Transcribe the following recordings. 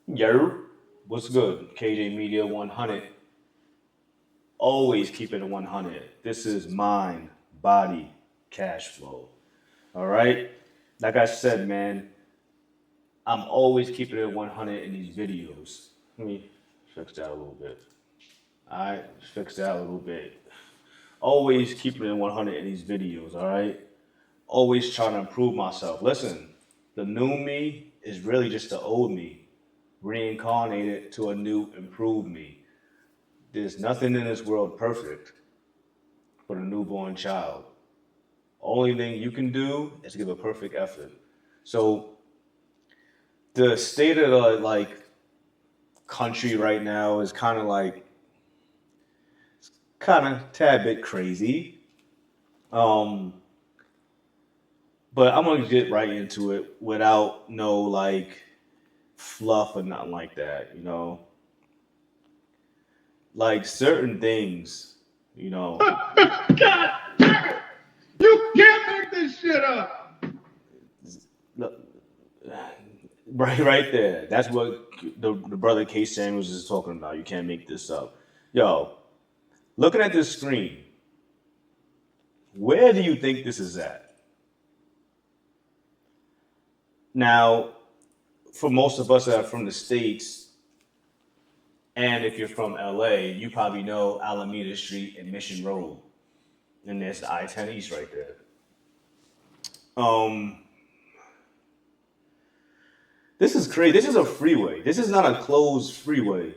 Yo, what's good? KJ Media 100. Always keeping it 100. This is mind, body, cash flow. All right? Like I said, man, I'm always keeping it 100 in these videos. Let me fix that a little bit. All right? Fix that a little bit. Always keeping it 100 in these videos. All right? Always trying to improve myself. Listen, the new me is really just the old me, reincarnated to a new, improved me. There's nothing in this world perfect for a newborn child. Only thing you can do is give a perfect effort. So the state of the country right now is kind of tad bit crazy. Um, but I'm gonna get right into it without no fluff or nothing like that. Like certain things. You know, God damn it! You can't make this shit up! right there. That's what the brother K Samuels is talking about. You can't make this up. Yo, looking at this screen, where do you think this is at? Now, for most of us that are from the States, and if you're from LA, you probably know Alameda Street and Mission Road. And there's the I-10 East right there. Um, this is crazy. This is a freeway. This is not a closed freeway.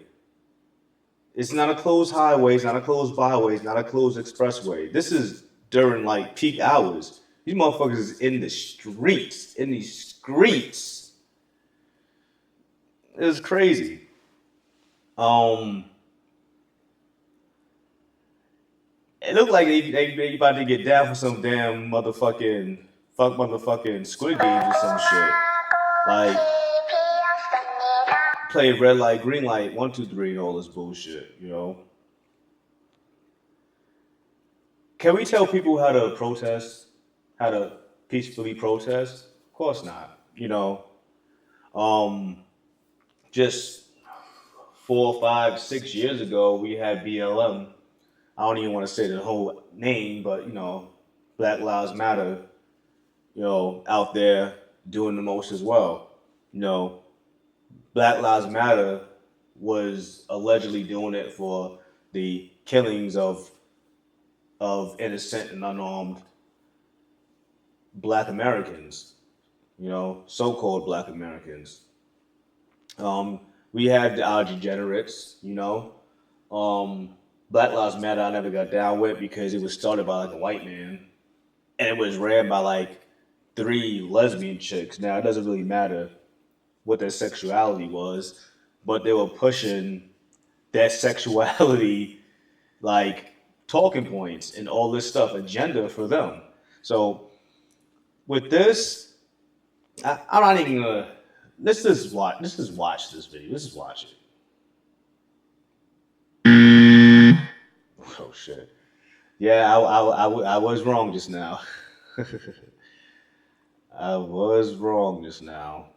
It's not a closed highway. It's not a closed byway. It's not a closed expressway. This is during peak hours. These motherfuckers is in the streets. In these streets. It's crazy. Um, it looked like they about to get down for some damn motherfucking Squid Games or some shit. Like play red light, green light, 1, 2, 3, and all this bullshit. Can we tell people how to protest? How to peacefully protest? Of course not. Um, just 4, 5, 6 years ago, we had BLM. I don't even want to say the whole name, but Black Lives Matter, out there doing the most as well. Black Lives Matter was allegedly doing it for the killings of innocent and unarmed Black Americans, so-called Black Americans. We had our degenerates. Black Lives Matter I never got down with because it was started by a white man and it was ran by 3 lesbian chicks. Now it doesn't really matter what their sexuality was, but they were pushing that sexuality talking points and all this stuff, agenda for them. So with this, I'm not even gonna let's just watch this video. Let's just watch it. Oh shit. Yeah, I was wrong just now. I was wrong just now.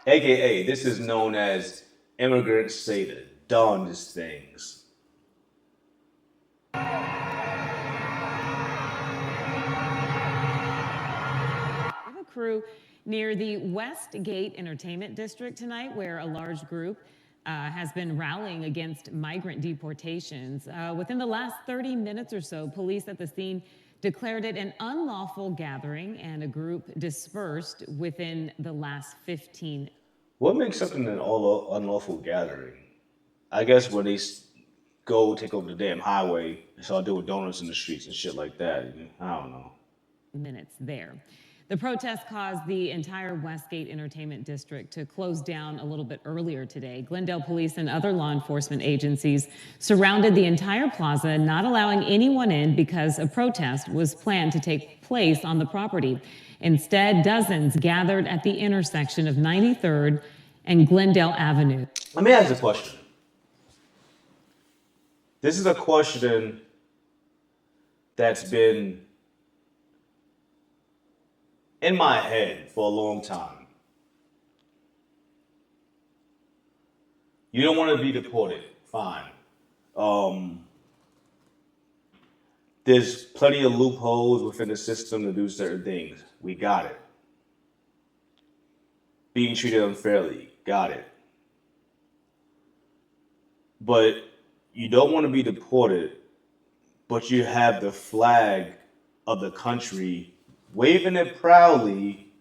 AKA, this is known as immigrants say the darndest things. A crew near the Westgate Entertainment District tonight, where a large group has been rallying against migrant deportations. Within the last 30 minutes or so, police at the scene declared it an unlawful gathering, and a group dispersed within the last 15. What makes something an unlawful gathering? I guess when they go take over the damn highway and start doing donuts in the streets and shit like that. I don't know. Minutes there. The protest caused the entire Westgate Entertainment District to close down a little bit earlier today. Glendale Police and other law enforcement agencies surrounded the entire plaza, not allowing anyone in because a protest was planned to take place on the property. Instead, dozens gathered at the intersection of 93rd and Glendale Avenue. Let me ask a question. This is a question that's been in my head for a long time. You don't want to be deported, fine. Um, there's plenty of loopholes within the system to do certain things. We got it. Being treated unfairly, got it. But you don't want to be deported, but you have the flag of the country waving it proudly,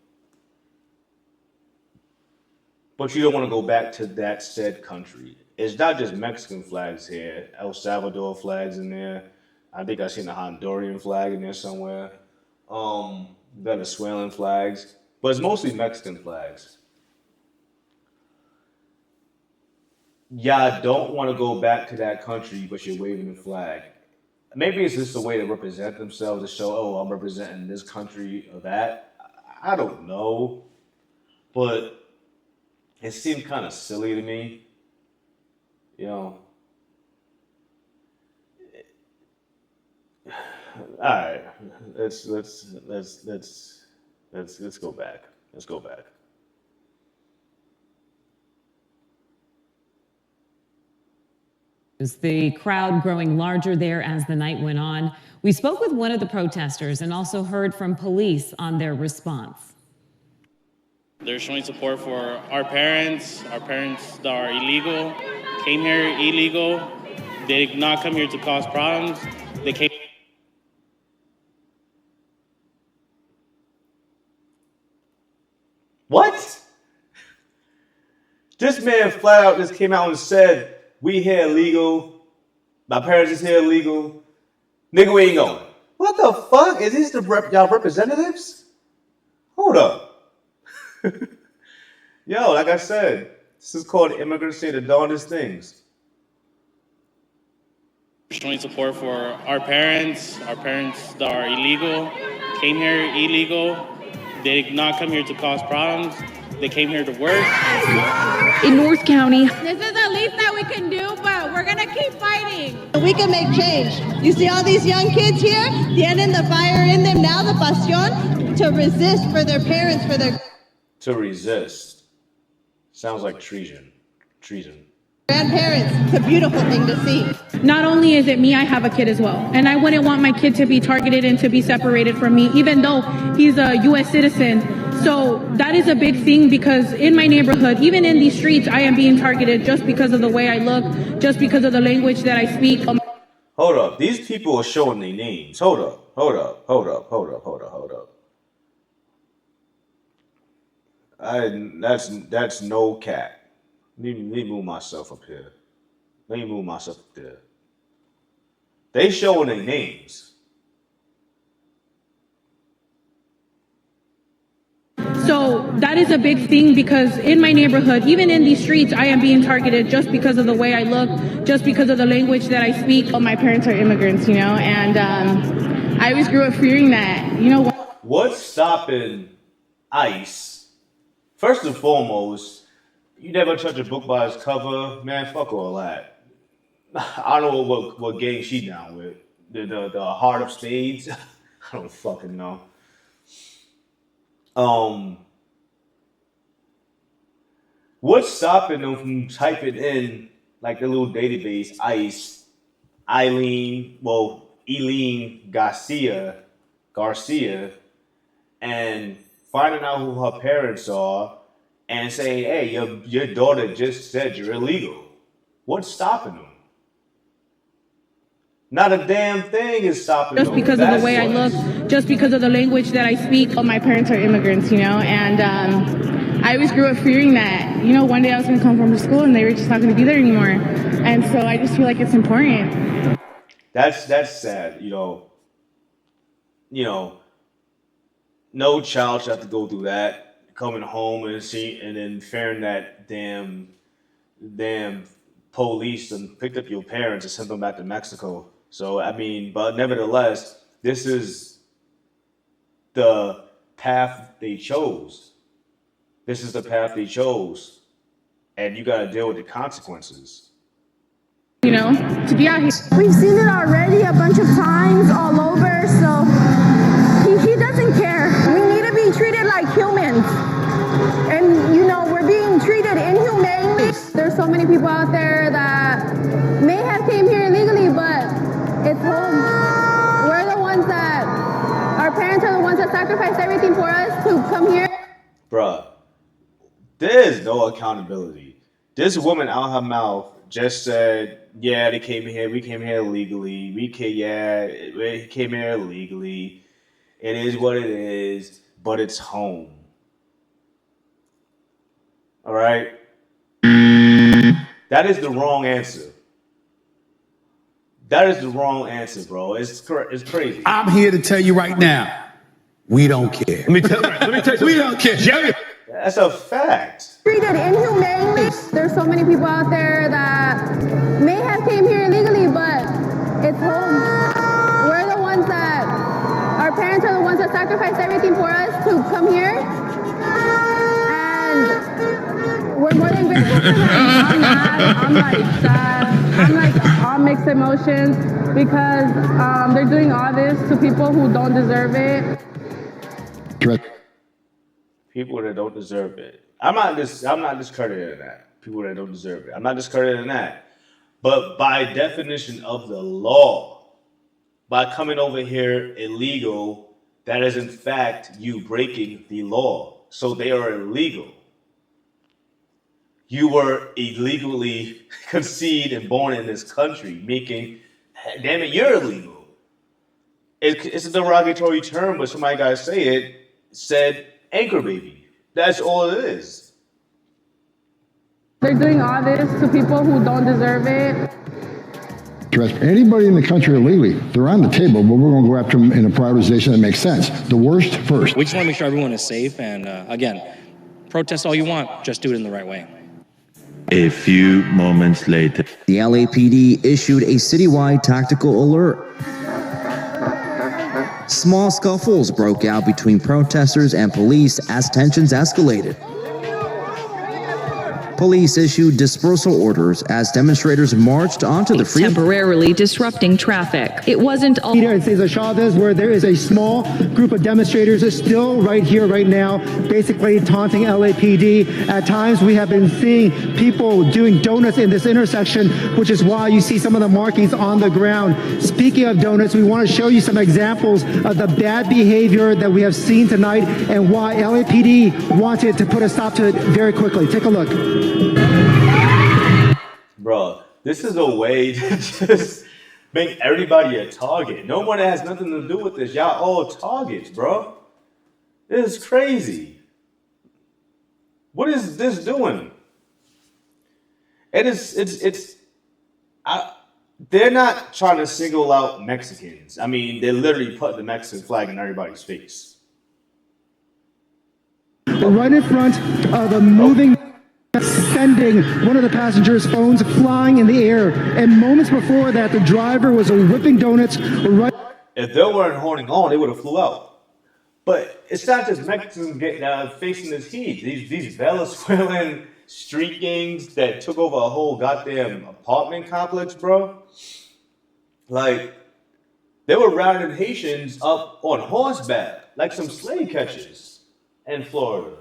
but you don't want to go back to that said country. It's not just Mexican flags here, El Salvador flags in there. I think I've seen a Honduran flag in there somewhere. Venezuelan flags, but it's mostly Mexican flags. Yeah, don't want to go back to that country, but you're waving the flag. Maybe it's just a way to represent themselves to show, oh, I'm representing this country or that. I don't know, but it seemed kind of silly to me. You know, all right, let's go back. Let's go back. The crowd growing larger there as the night went on. We spoke with one of the protesters and also heard from police on their response. They're showing support for our parents that are illegal, came here illegal. They did not come here to cause problems. They came. What? This man flat out just came out and said, we here illegal. My parents is here illegal. Nigga, we ain't going. What the fuck? Is these y'all representatives? Hold up. Yo, like I said, this is called immigrants say the darndest things. Showing support for our parents that are illegal, came here illegal. They did not come here to cause problems. They came here to work. In North County. This is the least that we can do, but we're gonna keep fighting. We can make change. You see all these young kids here, tienen the fire in them now, the pasión, to resist for their parents, for their... To resist. Sounds like treason. Treason. Grandparents. It's a beautiful thing to see. Not only is it me, I have a kid as well. And I wouldn't want my kid to be targeted and to be separated from me, even though he's a U.S. citizen. So that is a big thing because in my neighborhood, even in these streets, I am being targeted just because of the way I look, just because of the language that I speak. Hold up. These people are showing their names. Hold up. Hold up. Hold up. Hold up. Hold up. Hold up. That's no cap. Let me move myself up here. Let me move myself up there. They showing their names. So that is a big thing because in my neighborhood, even in these streets, I am being targeted just because of the way I look, just because of the language that I speak. My parents are immigrants, and I always grew up fearing that, What's stopping ICE? First and foremost, you never judge a book by its cover, man. Fuck all that. I don't know what game she down with. The Heart of Spades. I don't fucking know. What's stopping them from typing in like the little database ICE Eileen Garcia, and finding out who her parents are and saying, hey, your daughter just said you're illegal. What's stopping them? Not a damn thing is stopping them. Just because of the way I look, just because of the language that I speak. My parents are immigrants, and I always grew up fearing that, one day I was going to come from school and they were just not going to be there anymore. And so I just feel like it's important. That's sad, no child should have to go through that. Coming home and then fearing that damn police and picked up your parents and sent them back to Mexico. So but nevertheless, this is the path they chose. This is the path they chose, and you got to deal with the consequences. you know, to be out here. We've seen it already a bunch of times all over, so he doesn't care. We need to be treated like humans. And, you know, we're being treated inhumanely. There's so many people out there that may have came here illegally, but it's home. We're the ones that, our parents are the ones that sacrificed everything for us to come here. Bruh, there's no accountability. This woman out her mouth just said, yeah, they came here. We came here illegally. We came here illegally. It is what it is, but it's home. All right? That is the wrong answer. That is the wrong answer, bro. It's crazy. I'm here to tell you right now, we don't care. Let me tell you, we don't care. Jerry. That's a fact. Treated inhumanely. There's so many people out there that may have came here illegally, but it's home. We're the ones that, our parents are the ones that sacrificed everything for us to come here. And we're more than grateful for that. I'm mad, I'm like sad, I'm like all mixed emotions because they're doing all this to people who don't deserve it. People that don't deserve it. I'm not discrediting that. People that don't deserve it. I'm not discrediting that. But by definition of the law, by coming over here illegal, that is in fact you breaking the law. So they are illegal. You were illegally conceived and born in this country, making, damn it, you're illegal. It's a derogatory term, but somebody gotta say it. Said anchor baby. That's all it is. They're doing all this to people who don't deserve it. Anybody in the country illegally, they're on the table, but we're going to go after them in a prioritization that makes sense. The worst first. We just want to make sure everyone is safe. And again, protest all you want, just do it in the right way. A few moments later, the LAPD issued a citywide tactical alert. Small scuffles broke out between protesters and police as tensions escalated. Police issued dispersal orders as demonstrators marched onto the freeway, temporarily disrupting traffic. It wasn't all in Cesar Chavez, where there is a small group of demonstrators still right here, right now, basically taunting LAPD. At times, we have been seeing people doing donuts in this intersection, which is why you see some of the markings on the ground. Speaking of donuts, we want to show you some examples of the bad behavior that we have seen tonight and why LAPD wanted to put a stop to it very quickly. Take a look. Bro, this is a way to just make everybody a target. No one has nothing to do with this. Y'all all targets, bro. This is crazy. What is this doing? They're not trying to single out Mexicans. I mean, they literally put the Mexican flag in everybody's face. Right in front of a moving, sending one of the passengers' phones flying in the air. And moments before that, the driver was whipping donuts right. If they weren't holding on, they would have flew out. But it's not just Mexicans facing this heat. These Venezuelan street gangs that took over a whole goddamn apartment complex, bro. Like, they were rounding Haitians up on horseback, like some slave catchers in Florida.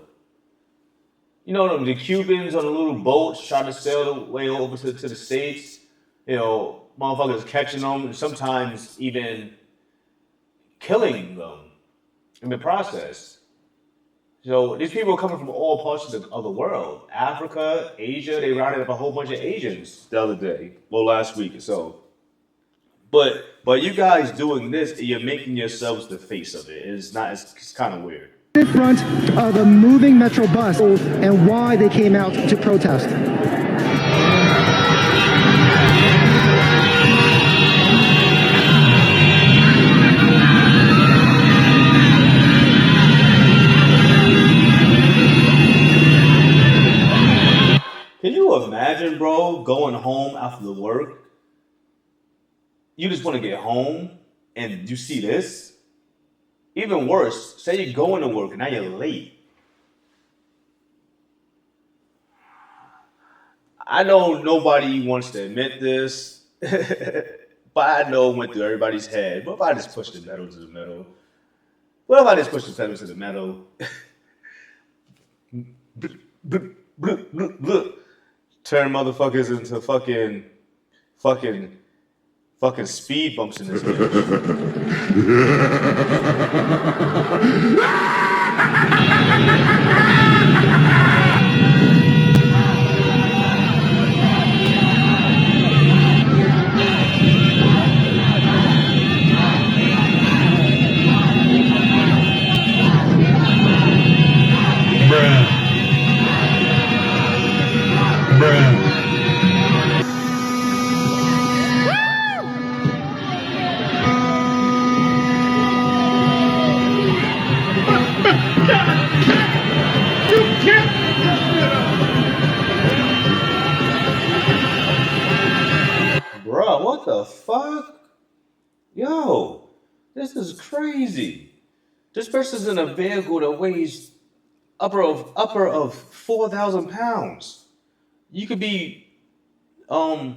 You know, the Cubans on the little boats trying to sail the way over to the States. You know, motherfuckers catching them and sometimes even killing them in the process. So these people are coming from all parts of the world. Africa, Asia, they rounded up a whole bunch of Asians the other day, well, last week or so. But you guys doing this, you're making yourselves the face of it. It's kind of weird. In front of a moving Metro bus and why they came out to protest. Can you imagine, bro, going home after the work? You just want to get home and you see this? Even worse, say you're going to work and now you're late. I know nobody wants to admit this, but I know it went through everybody's head. What if I just pushed the pedal to the metal? What if I just pushed the pedal to the metal? Turn motherfuckers into fucking speed bumps in this You can't make this shit up. Bruh, what the fuck? Yo, this is crazy. This person's in a vehicle that weighs upper of 4,000 pounds. You could be roadkill.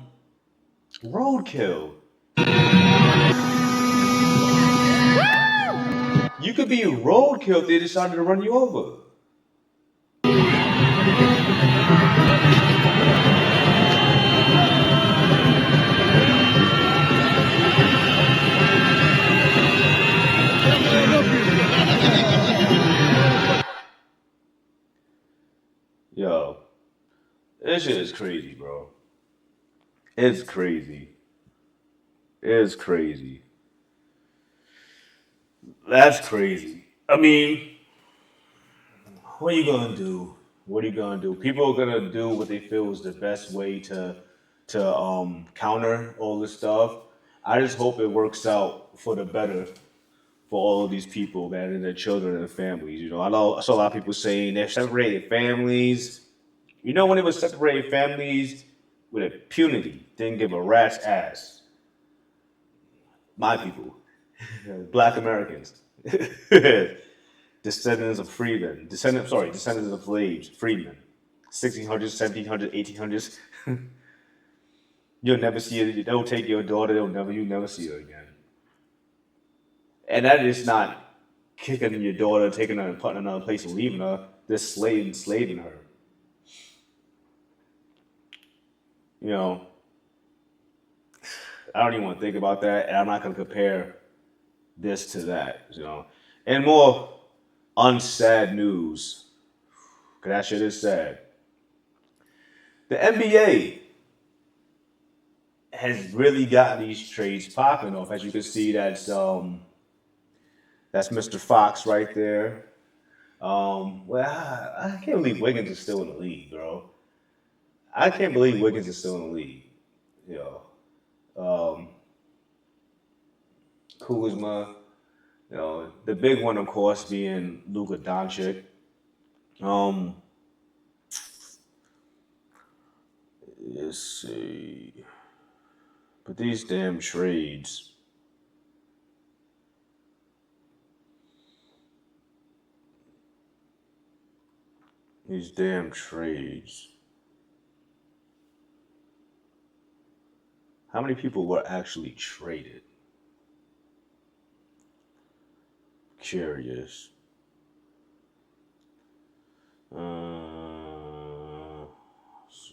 You could be roadkill if they decided to run you over. Yo, this shit is crazy, bro. It's crazy. It's crazy. That's crazy. I mean, what are you gonna do? What are you gonna do? People are gonna do what they feel is the best way to counter all this stuff. I just hope it works out for the better for all of these people, man, and their children and their families. You know, I saw a lot of people saying they're separated families. You know, when it was separated families with impunity, didn't give a rat's ass. My people, Black Americans, descendants of freedmen, descendants of slaves, freedmen, 1600s, 1700s, 1800s. You'll never see it. They'll take your daughter. You'll never see her again. And that is not kicking your daughter, taking her and putting her in another place and leaving her. They're enslaving her. You know, I don't even want to think about that, and I'm not going to compare this to that, you know. And more unsad news, because that shit is sad. The NBA has really gotten these trades popping off. As you can see, that's Mr. Fox right there. Well, I can't believe Wiggins is still in the league, bro. I can't believe Wiggins is still in the league. You know, Kuzma. You know, the big one, of course, being Luka Doncic. Let's see. But these damn trades. These damn trades. How many people were actually traded? Curious.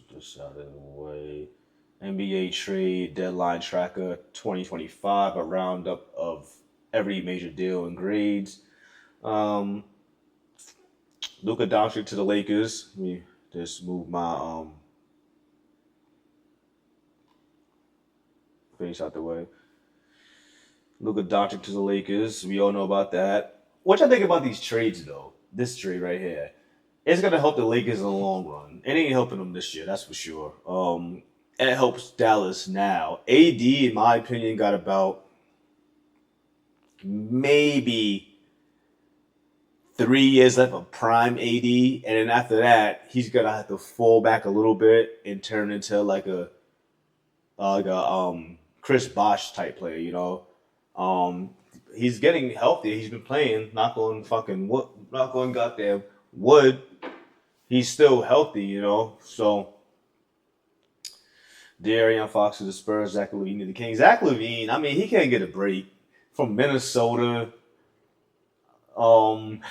This out of the way. NBA trade deadline tracker 2025, a roundup of every major deal and grades. Luka Doncic to the Lakers. Let me just move my face out the way. Luka Doncic to the Lakers. We all know about that. What y'all think about these trades, though? This trade right here. It's going to help the Lakers in the long run. It ain't helping them this year, that's for sure. It helps Dallas now. AD, in my opinion, got about maybe 3 years left of prime AD. And then after that, he's going to have to fall back a little bit and turn into like a Chris Bosh type player, you know. He's getting healthy. He's been playing. Not going goddamn wood. He's still healthy, you know. So De'Aaron Fox to the Spurs, Zach LaVine to the Kings. Zach LaVine, I mean, he can't get a break from Minnesota um,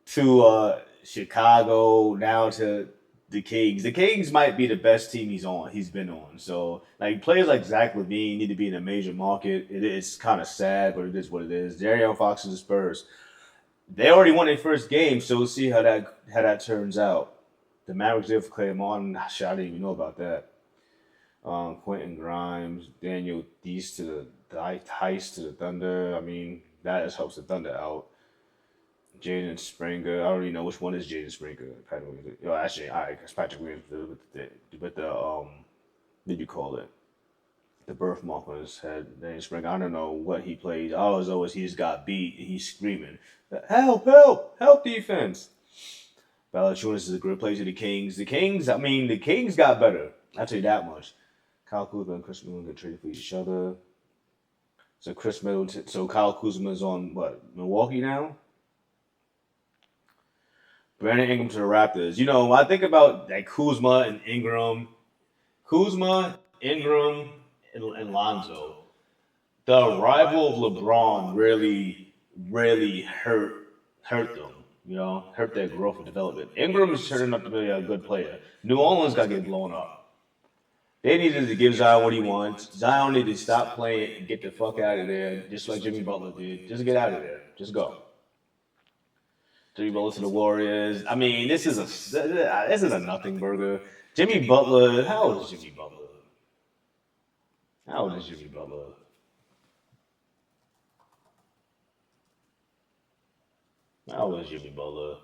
to Chicago, now to the Kings. The Kings might be the best team he's been on. So, like, players like Zach LaVine need to be in a major market. It's kind of sad, but it is what it is. De'Aaron Fox to the Spurs. They already won their first game, so we'll see how that turns out. The Mavericks did for Clay Martin. Shit, I didn't even know about that. Quentin Grimes, Daniel Deese to the Heist to the Thunder. I mean, that just helps the Thunder out. Jaden Springer. I don't really know which one is Jaden Springer. Actually, all right, it's Patrick Williams with the what did you call it? The birthmark on his head. Jaden Springer. I don't know what he plays. All I know is he just got beat and he's screaming, "Help! Help! Help! Defense!" Valanciunas is a great player to the Kings. The Kings got better. I'll tell you that much. Kyle Kuzma and Chris Middleton get traded for each other. So Kyle Kuzma is on what, Milwaukee now? Brandon Ingram to the Raptors. You know, when I think about like Kuzma, Ingram, and Lonzo, the arrival of LeBron really hurt them. You know, hurt their growth and development. Ingram is turning up to be a good player. New Orleans got to get blown up. They needed to give Zion what he wants. Zion needed to stop playing and get the fuck out of there, just like Jimmy Butler did. Just get out of there. Just go. Jimmy Butler to the Warriors. I mean, this is a nothing burger. Jimmy Butler. How old is Jimmy Butler? How old is Jimmy Butler? How old is Jimmy Butler?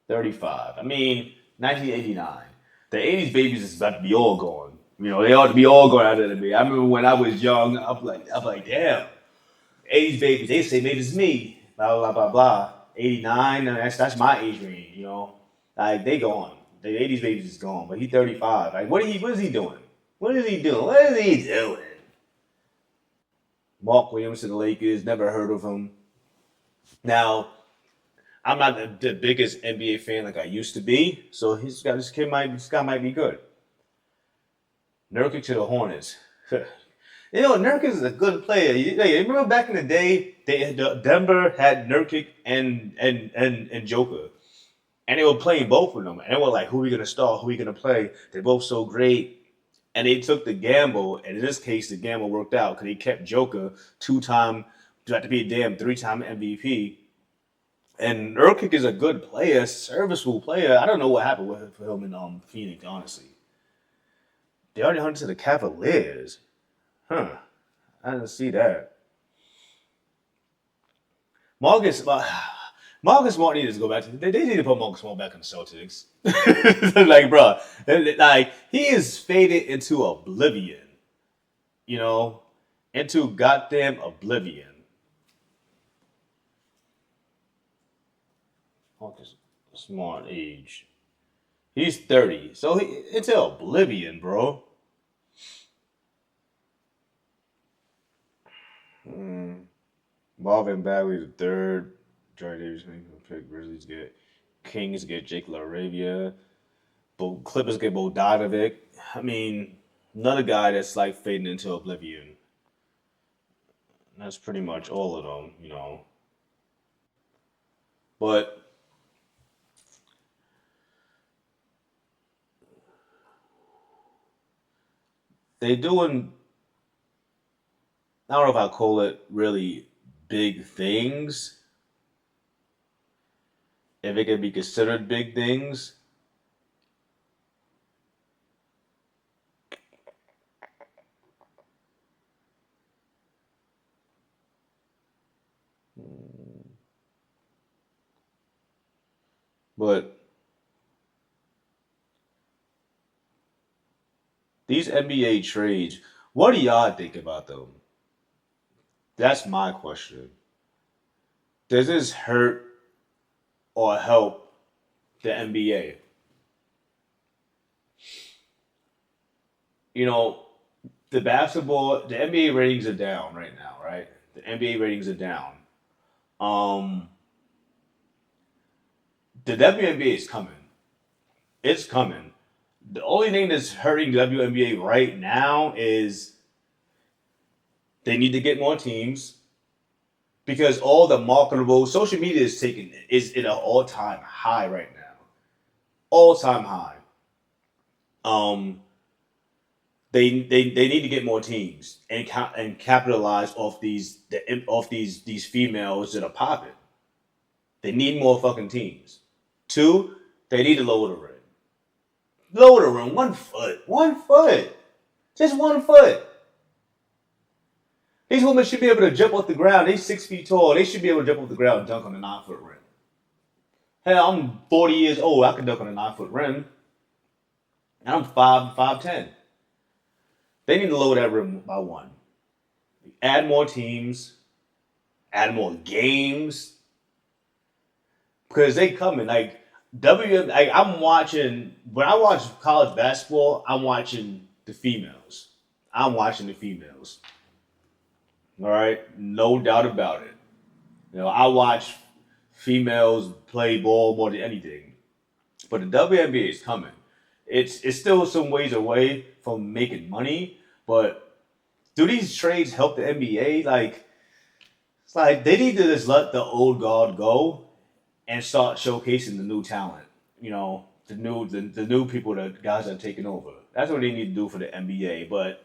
$35. I mean, 1989. The 80s babies is about to be all gone. You know, they ought to be all going out of the I remember when I was young, I'm like, damn. 80s babies, they say maybe it's me. Blah, blah, blah, blah. 89, that's my age range, you know. Like, they gone. The 80s babies is gone, but he's 35. Like, what is he doing? What is he doing? Mark Williams to the Lakers, never heard of him. Now, I'm not the biggest NBA fan like I used to be, so this guy might be good. Nurkic to the Hornets. You know, Nurkic is a good player. You remember back in the day, Denver had Nurkic and Joker, and they were playing both of them, and they were like, "Who are we gonna start? Who are we gonna play?" They're both so great, and they took the gamble. And in this case, the gamble worked out because he kept Joker 2-time, got to be a damn 3-time MVP. And Nurkic is a good player, serviceable player. I don't know what happened with him in Phoenix, honestly. They already hunted to the Cavaliers. Huh. I didn't see that. Marcus Smart needed to go back to. They need to put Marcus Smart back in the Celtics. Like, bro, like he is faded into oblivion. You know, into goddamn oblivion. Marcus Smart age. He's 30, so it's oblivion, bro. Marvin Bagley the third. Joy Davis pick. Grizzlies get Kings get Jake LaRavia. Clippers get Bogdanovic. I mean, another guy that's like fading into oblivion. That's pretty much all of them, you know. But they doing, I don't know if I call it really big things. If it can be considered big things. But these NBA trades, what do y'all think about them? That's my question. Does this hurt or help the NBA? You know, the NBA ratings are down right now, right? The NBA ratings are down. the WNBA is coming. It's coming. The only thing that's hurting the WNBA right now is they need to get more teams because all the marketable social media is at an all-time high right now. All-time high. They need to get more teams and capitalize off these females that are popping. They need more fucking teams. 2, they need to lower the rim. Lower the rim 1 foot. 1 foot. Just 1 foot. These women should be able to jump off the ground. They're 6 feet tall. They should be able to jump off the ground and dunk on a 9-foot rim. Hell, I'm 40 years old. I can dunk on a 9-foot rim. And I'm 5'10". They need to lower that rim by 1. Add more teams. Add more games. Because they coming. Like, I'm watching, when I watch college basketball, I'm watching the females. All right? No doubt about it. You know, I watch females play ball more than anything. But the WNBA is coming. It's still some ways away from making money, but do these trades help the NBA? It's like they need to just let the old guard go and start showcasing the new talent. You know, the new people, the guys that are taking over. That's what they need to do for the NBA. But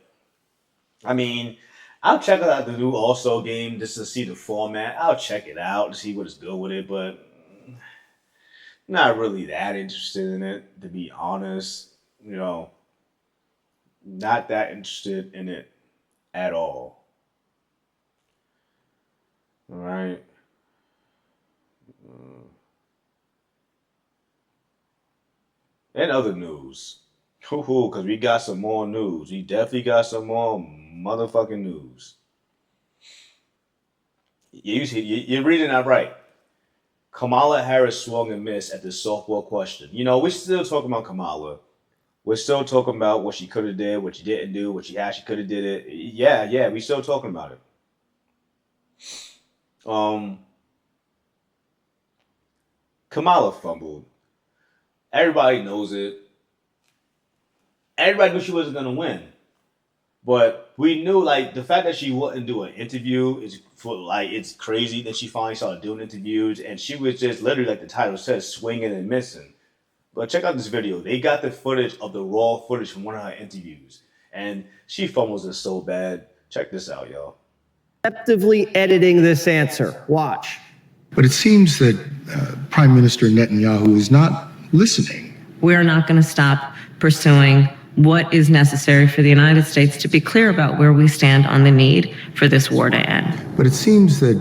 I mean, I'll check out the new All-Star game just to see the format. I'll check it out to see what it's good with it, but not really that interested in it, to be honest. You know, not that interested in it at all. All right. And other news. Because we got some more news. We definitely got some more motherfucking news. You're reading that right. Kamala Harris swung and missed at the softball question. You know, we're still talking about Kamala. We're still talking about what she could have did, what she didn't do, what she actually could have did it. Yeah, we're still talking about it. Kamala fumbled. Everybody knows it. Everybody knew she wasn't going to win. But we knew, like, the fact that she wouldn't do an interview it's crazy that she finally started doing interviews, and she was just literally, like the title says, swinging and missing. But check out this video. They got the footage of the raw footage from one of her interviews, and she fumbles it so bad. Check this out, y'all. Deceptively editing this answer. Watch. But it seems that Prime Minister Netanyahu is not listening. We're not going to stop pursuing what is necessary for the United States to be clear about where we stand on the need for this war to end. But it seems that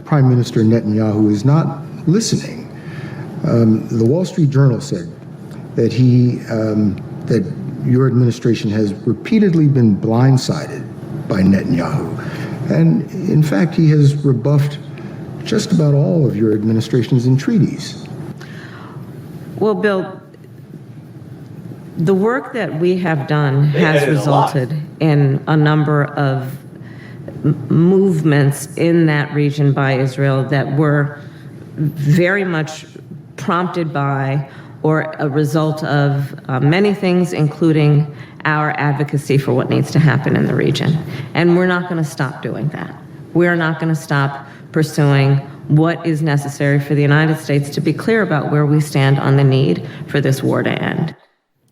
Prime Minister Netanyahu is not listening. The Wall Street Journal said that that your administration has repeatedly been blindsided by Netanyahu. And in fact, he has rebuffed just about all of your administration's entreaties. Well, Bill, the work that we have done has resulted in a number of movements in that region by Israel that were very much prompted by or a result of many things, including our advocacy for what needs to happen in the region. And we're not going to stop doing that. We're not going to stop pursuing what is necessary for the United States to be clear about where we stand on the need for this war to end.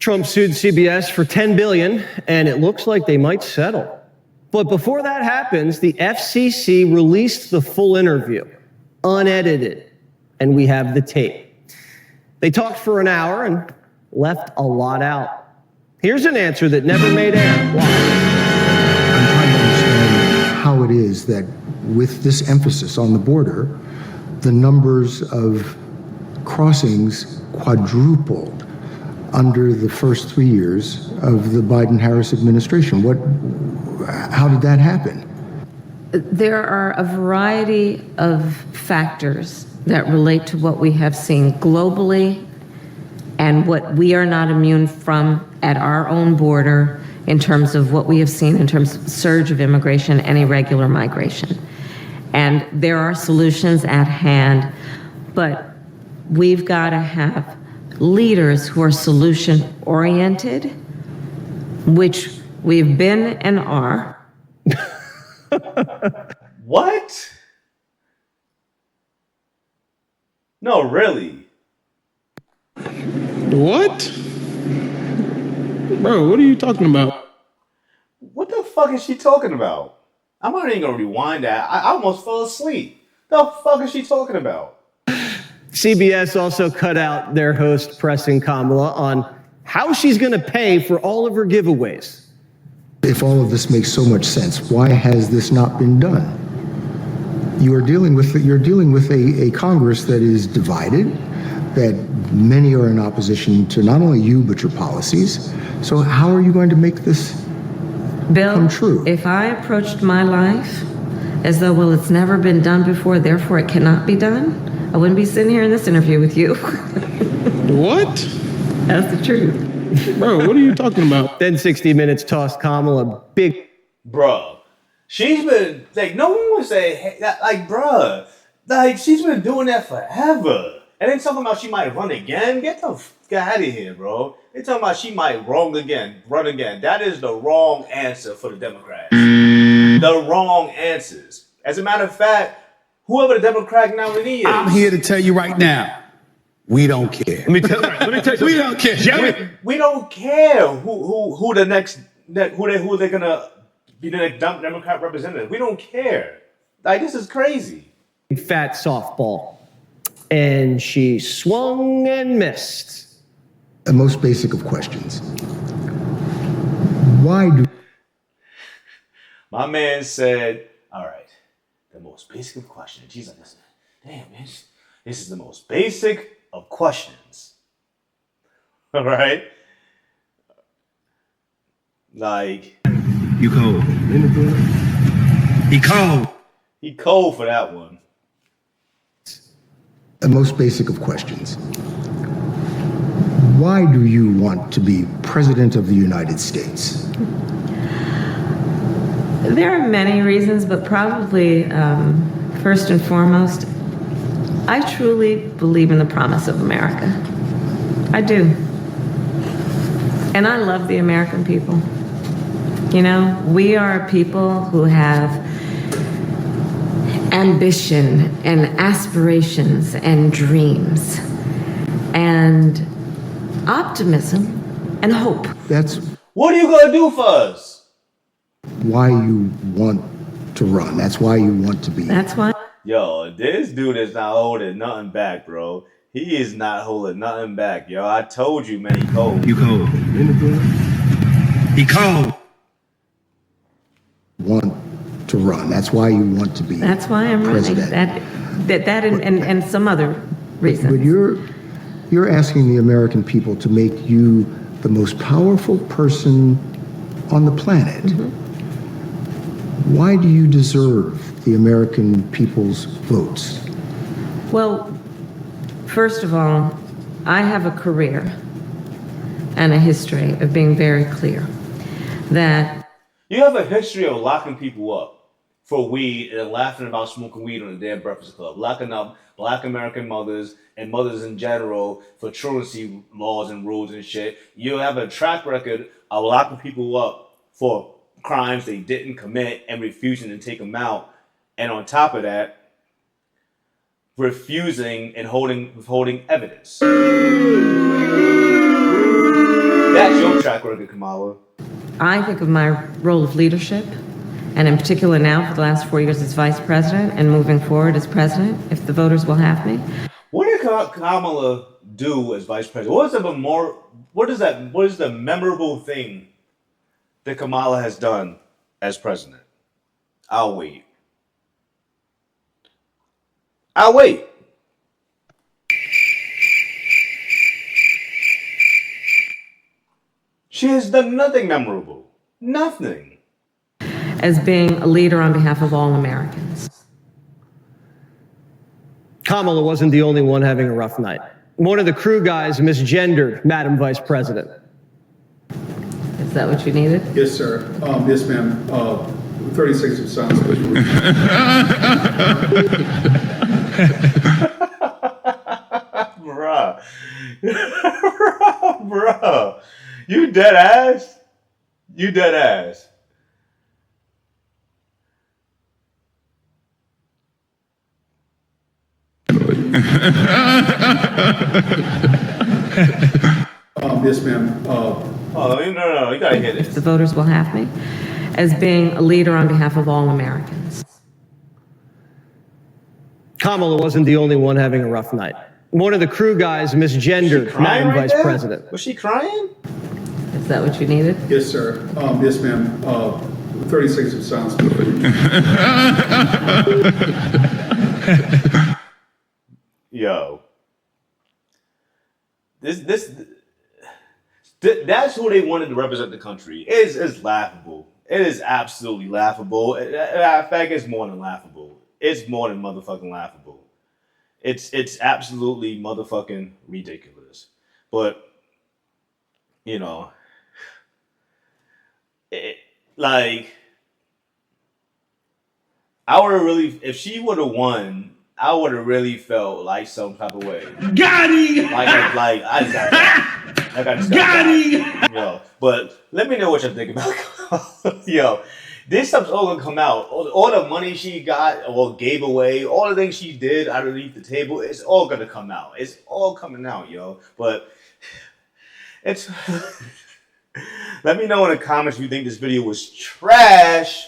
Trump sued CBS for $10 billion, and it looks like they might settle. But before that happens, the FCC released the full interview, unedited, and we have the tape. They talked for an hour and left a lot out. Here's an answer that never made air. Watch. I'm trying to understand how it is that with this emphasis on the border, the numbers of crossings quadrupled under the first 3 years of the Biden-Harris administration. How did that happen? There are a variety of factors that relate to what we have seen globally and what we are not immune from at our own border in terms of what we have seen in terms of surge of immigration and irregular migration. And there are solutions at hand, but we've got to have leaders who are solution-oriented, which we've been and are. What? No, really. What? Bro, what are you talking about? What the fuck is she talking about? I'm not even gonna rewind that. I almost fell asleep. The fuck is she talking about? CBS also cut out their host pressing Kamala on how she's going to pay for all of her giveaways. If all of this makes so much sense, why has this not been done? You're dealing with a Congress that is divided, that many are in opposition to not only you but your policies. So how are you going to make this come true? Bill, if I approached my life as though, well, it's never been done before, therefore it cannot be done, I wouldn't be sitting here in this interview with you. What? That's the truth. Bro, what are you talking about? Then 60 Minutes tossed Kamala big. Bruh. She's been, like, no one would say, hey, like, bruh. Like, she's been doing that forever. And then talking about she might run again? Get the fuck out of here, bro. They're talking about she might run again. That is the wrong answer for the Democrats. The wrong answers. As a matter of fact, whoever the Democratic nominee is. I'm here to tell you right now, we don't care. Let me tell you something. We don't care. We don't care who they're gonna be the next Democrat representative. We don't care. Like, this is crazy. Fat softball. And she swung and missed. The most basic of questions. Why do... My man said, all right, the most basic of questions. She's like, listen, damn, man, this is the most basic of questions. All right? Like... You cold. He cold. He cold for that one. The most basic of questions. Why do you want to be President of the United States? There are many reasons, but probably first and foremost, I truly believe in the promise of America. I do. And I love the American people. You know, we are a people who have ambition and aspirations and dreams and optimism and hope. That's what are you gonna do for us? Why you want to run. That's why you want to be. That's why. Yo, this dude is not holding nothing back, bro. He is not holding nothing back, yo. I told you, man, he cold. You cold. He cold. Want to run. That's why you want to be. That's why I'm president. running. That and some other reasons. But you're asking the American people to make you the most powerful person on the planet. Mm-hmm. Why do you deserve the American people's votes? Well, first of all, I have a career and a history of being very clear that you have a history of locking people up for weed and laughing about smoking weed on the damn Breakfast Club, locking up Black American mothers and mothers in general for truancy laws and rules and shit. You have a track record of locking people up for crimes they didn't commit and refusing to take them out. And on top of that, refusing and withholding evidence. That's your track record, Kamala. I think of my role of leadership, and in particular now for the last 4 years as vice president and moving forward as president, if the voters will have me. What did Kamala do as vice president? What is the memorable thing that Kamala has done as president? I'll wait. She has done nothing memorable. Nothing. As being a leader on behalf of all Americans. Kamala wasn't the only one having a rough night. One of the crew guys misgendered Madam Vice President. Is that what you needed? Yes, sir. Yes, ma'am. 30 seconds of silence, please. bro. You dead ass? You dead ass. Yes, ma'am. No, you gotta hear this. The voters will have me as being a leader on behalf of all Americans. Kamala wasn't the only one having a rough night. One of the crew guys misgendered Madam Vice President. Was she crying? Is that what you needed? Yes, sir. Yes, ma'am. 30 seconds of silence. Yo. That's who they wanted to represent the country. It's laughable. It is absolutely laughable. In fact, it's more than laughable. It's more than motherfucking laughable. It's absolutely motherfucking ridiculous. But, you know, I would have really, if she would have won, I would have really felt like some type of way. Got him! I just got him! Yo, but let me know what you think about yo. This stuff's all gonna come out. All the money she got or gave away, all the things she did underneath the table, it's all gonna come out. It's all coming out, yo. But it's let me know in the comments if you think this video was trash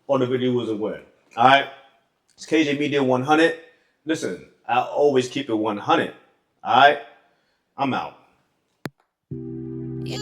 or the video was a win. Alright? It's KJ Media 100. Listen, I always keep it 100. Alright? I'm out. Yeah.